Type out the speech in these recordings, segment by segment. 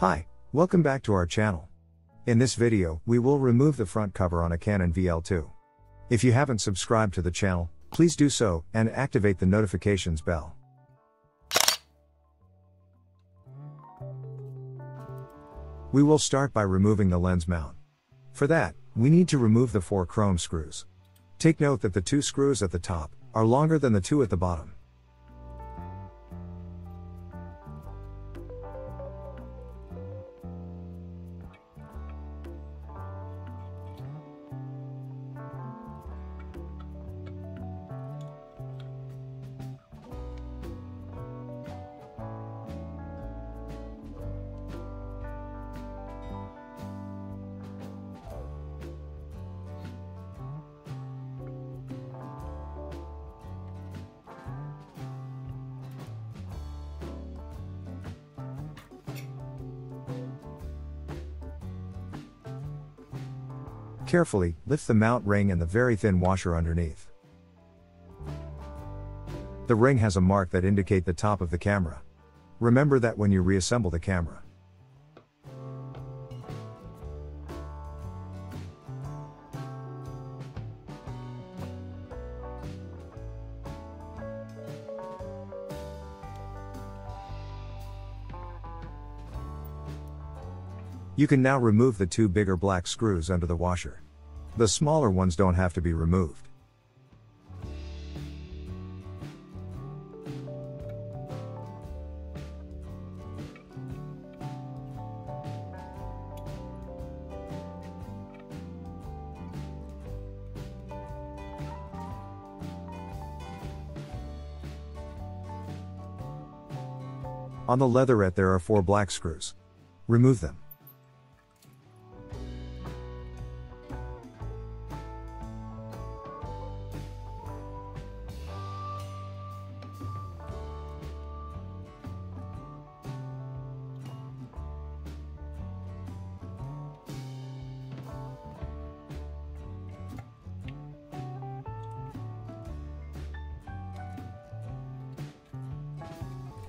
Hi, welcome back to our channel. In this video, we will remove the front cover on a Canon VL2. If you haven't subscribed to the channel, please do so, and activate the notifications bell. We will start by removing the lens mount. For that, we need to remove the 4 chrome screws. Take note that the 2 screws at the top are longer than the 2 at the bottom. Carefully lift the mount ring and the very thin washer underneath. The ring has a mark that indicates the top of the camera. Remember that when you reassemble the camera. You can now remove the 2 bigger black screws under the washer. The smaller ones don't have to be removed. On the leatherette there are 4 black screws. Remove them.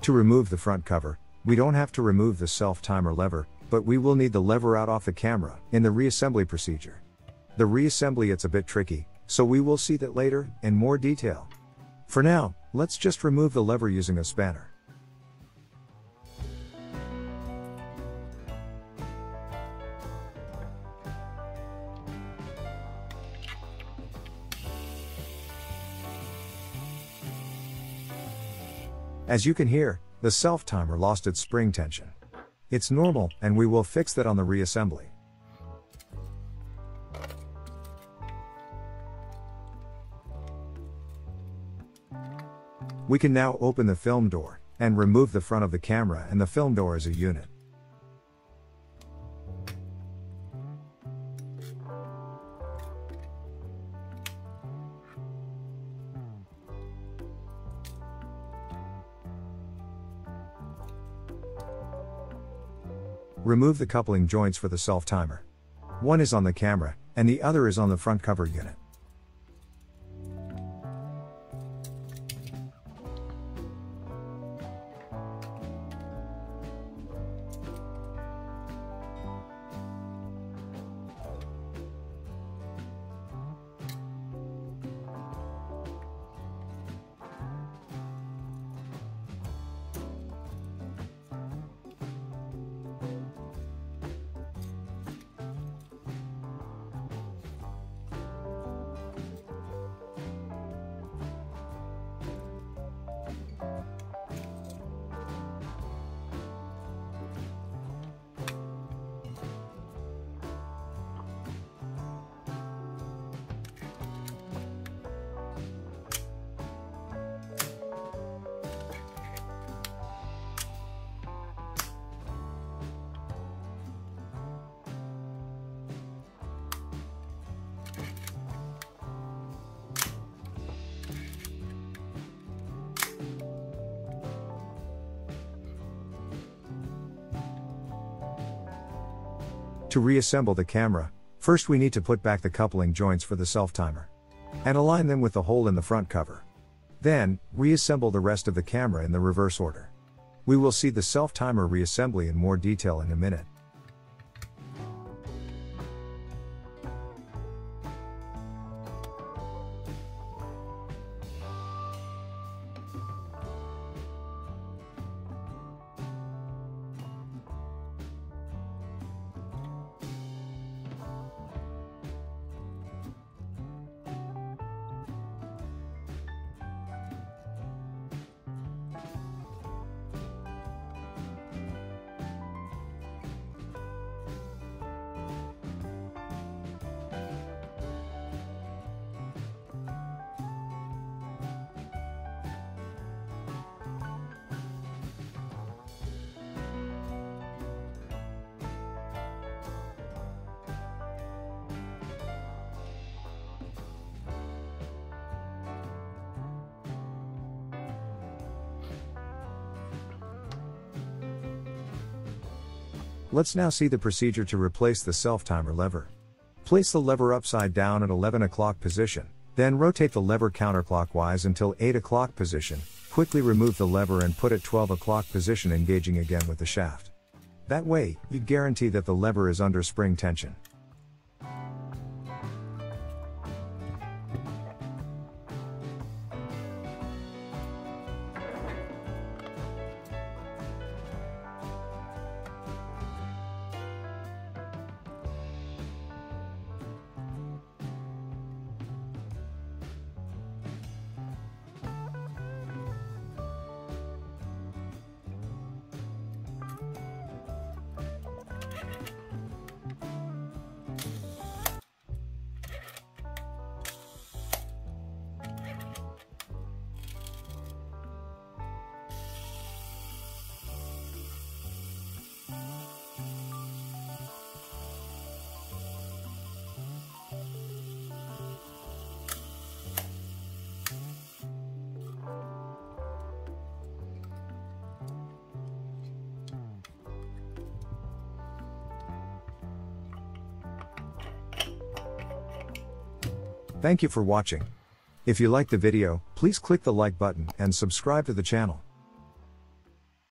To remove the front cover, we don't have to remove the self-timer lever, but we will need the lever out off the camera in the reassembly procedure. The reassembly it's a bit tricky, so we will see that later, in more detail. For now, let's just remove the lever using a spanner. As you can hear, the self-timer lost its spring tension. It's normal, and we will fix that on the reassembly. We can now open the film door, and remove the front of the camera and the film door as a unit. Remove the coupling joints for the self-timer. One is on the camera, and the other is on the front cover unit. To reassemble the camera, first we need to put back the coupling joints for the self-timer and align them with the hole in the front cover. Then, reassemble the rest of the camera in the reverse order. We will see the self-timer reassembly in more detail in a minute. Let's now see the procedure to replace the self-timer lever. Place the lever upside down at 11 o'clock position, then rotate the lever counterclockwise until 8 o'clock position, quickly remove the lever and put it 12 o'clock position, engaging again with the shaft. That way, you guarantee that the lever is under spring tension. Thank you for watching. If you liked the video, please click the like button and subscribe to the channel.